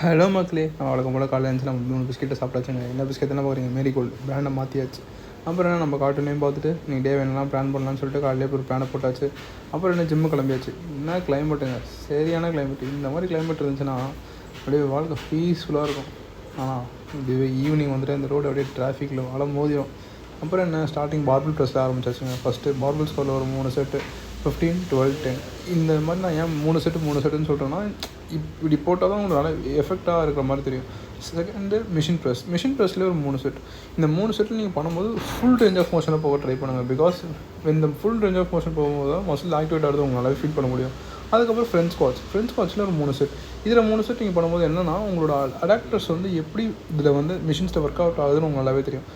Hello மக்களே, வழக்கம் போல் காலையில் இருந்துச்சு நம்ம 3 பிஸ்கெட்டை சாப்பிட்டாச்சுங்க. என்ன பிஸ்கெட் தானே பார்க்குறீங்க, மேரிகோல்டு பிராண்டை மாற்றியாச்சு. அப்புறம் என்ன, நம்ம கார்ட்டூனையும் பார்த்துட்டு நீங்கள் டே வேணலாம் பிளான் பண்ணலான்னு சொல்லிட்டு காலையிலே ஒரு பிளானை போட்டாச்சு. அப்புறம் என்ன, ஜிம்மு கிளம்பியாச்சு. என்ன கிளைமேட்டுங்க, சரியான கிளைமேட். இந்த மாதிரி கிளைமேட் இருந்துச்சுன்னா அப்படியே வாழ்க்கை பீஸ்ஃபுல்லாக இருக்கும். ஆனால் இதுவே ஈவினிங் வந்துட்டு இந்த ரோடு அப்படியே டிராஃபிக்கில் வாழ மோதிடும். அப்புறம் என்ன, ஸ்டார்டிங் பார்பிள் ட்ரெஸ்ஸில் ஆரம்பிச்சாச்சுங்க. ஃபஸ்ட்டு பார்பிள் ஸ்கோரில் ஒரு 3 செட்டு 15, 12, 10 இந்த மாதிரி. நான் ஏன் 3 செட்டுன்னு சொல்கிறேன்னா, இப்படி போட்டால் தான் உங்களுக்கு நல்லா எஃபெக்டாக இருக்கிற மாதிரி தெரியும். செகண்டு மிஷின் ப்ரெஸ்லேயே ஒரு 3 செட். இந்த 3 செட்டில் நீங்கள் பண்ணும்போது ஃபுல் ரேஞ்ச் ஆஃப் மோஷனை போக ட்ரை பண்ணுங்கள். பிகாஸ் இந்த ஃபுல் ரேஞ்ச் ஆஃப் மோஷன் போகும்போது தான் மசில் ஆக்டிவேட் ஆகிறது உங்களுக்கு நல்லாவே ஃபீல் பண்ண முடியும். அதுக்கப்புறம் ஃப்ரெண்ட்ஸ் ஸ்குவாட்ஸில் ஒரு 3 செட். இதில் 3 செட் நீங்கள் பண்ணும்போது என்னென்னா, உங்களோட அடாப்டர்ஸ் வந்து எப்படி இதில் வந்து மிஷின்ஸில் ஒர்க் அவுட் ஆகுதுன்னு உங்களுக்கு நல்லாவே தெரியும்.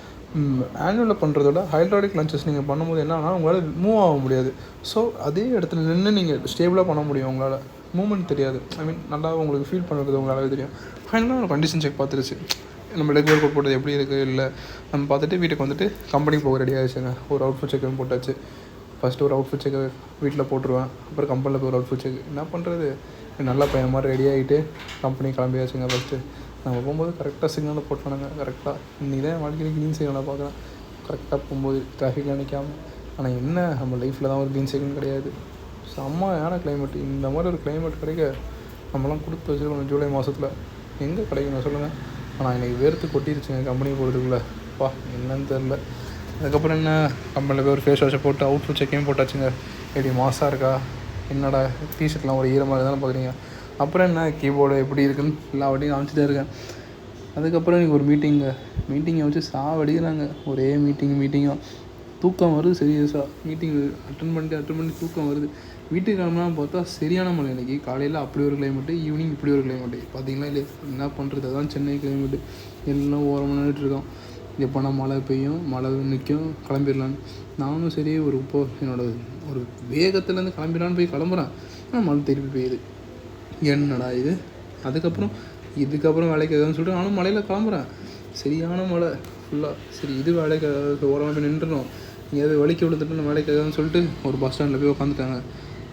ஆனுவலில் பண்ணுறதோட ஹைட்ராலிக் லஞ்சஸ் நீங்கள் பண்ணும்போது என்னன்னா, உங்களால் மூவ் ஆக முடியாது. ஸோ அதே இடத்துல நின்று நீங்கள் ஸ்டேபிளாக பண்ண முடியும். உங்களால் மூவ்மெண்ட் தெரியாது. நல்லா உங்களுக்கு ஃபீல் பண்ணுறது உங்களாலே தெரியும். ஃபைனலாக ஒரு கண்டிஷன் செக் பார்த்துருச்சு. நம்ம லெக் ஒர்க் அவுட் போட்டது எப்படி இருக்குது இல்லை நம்ம பார்த்துட்டு வீட்டுக்கு வந்துட்டு கம்பெனிக்கு போக ரெடி ஆகிடுச்சுங்க. ஒரு அவுட்ஃபிட் செக் போட்டாச்சு. ஃபஸ்ட்டு ஒரு அவுட்ஃபிட் செக் வீட்டில் போட்டுருவேன். அப்புறம் கம்பெனியில் போய் ஒரு அவுட்ஃபிட் செக். என்ன பண்ணுறது, நல்ல பையன் மாதிரி ரெடி ஆகிட்டு கம்பெனி கிளம்பியாச்சுங்க. ஃபஸ்ட்டு நம்ம போகும்போது கரெக்டாக சிக்னலை போட்டானுங்க. கரெக்டாக இன்றைக்கி தான் வாழ்க்கையில் க்ரீன் சிக்னலாக பார்க்குறேன். கரெக்டாக போகும்போது டிராஃபிக்கில் நிற்காமல். ஆனால் என்ன, நம்ம லைஃப்பில் தான் ஒரு க்ரீன் சிக்னல் கிடையாது. செம்மையான கிளைமேட். இந்த மாதிரி ஒரு கிளைமேட் கிடைக்க நம்மலாம் கொடுத்து வச்சுருக்கோம். ஜூலை மாதத்தில் எங்கே கிடைக்குங்க சொல்லுங்கள். ஆனால் இன்றைக்கி வேர்த்து கொட்டிருச்சுங்க கம்பெனிக்கு போகிறதுக்குள்ளே. என்னன்னு தெரில. அதுக்கப்புறம் என்ன, கம்பெனியில் போய் ஒரு ஃபேஸ் வாஷை போட்டு அவுட்ஃபிட் செக்கையும் போட்டாச்சுங்க. எப்படி மாசாக இருக்கா, என்னடா டிஷர்ட்லாம் ஒரு ஈரமாக தானே பார்க்குறீங்க. அப்புறம் என்ன, கீபோர்டு எப்படி இருக்குன்னு எல்லா வாட்டியும் காமிச்சிட்டே இருக்கேன். அதுக்கப்புறம் எனக்கு ஒரு மீட்டிங்கை வச்சு சாவடிக்கிறாங்க. ஒரே மீட்டிங்காக தூக்கம் வருது சீரியஸாக. மீட்டிங் அட்டன் பண்ணி தூக்கம் வருது. வீட்டுக்கு கிளம்புலாம் பார்த்தா சரியான மழை. இன்றைக்கி காலையில் அப்படி ஒரு கிளைமேட்டு, ஈவினிங் இப்படி ஒரு கிளைமேட்டு. பார்த்தீங்களா இல்லையா, என்ன பண்ணுறது, அதுதான் சென்னை கிளைமேட்டு. எல்லாம் ஓரமாக நின்றுட்டுருக்கோம். எப்போனா மழை பெய்யும், மழை நிற்கும், கிளம்பிடலான்னு. நானும் சரி என்னோடய ஒரு வேகத்துலேருந்து கிளம்பிடலான்னு போய் கிளம்புறேன். ஆனால் மழை திருப்பி பெய்யுது. என்னடா இது. இதுக்கப்புறம் வேலைக்கு எதான்னு சொல்லிட்டு நானும் மழையில் கிளம்புறேன். சரியான மழை ஃபுல்லாக. சரி, இது வேலைக்கு ஓரமாக போய் நின்றுடும், எங்கேயாவது வலிக்கு விழுந்துட்டு வேலைக்கு எதான்னு சொல்லிட்டு ஒரு பஸ் ஸ்டாண்டில் போய் உட்காந்துட்டாங்க.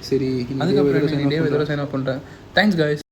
சரி, அதுக்கப்புறம் இதோட சைன் ஆஃப் பண்ணுறேன். Thanks guys.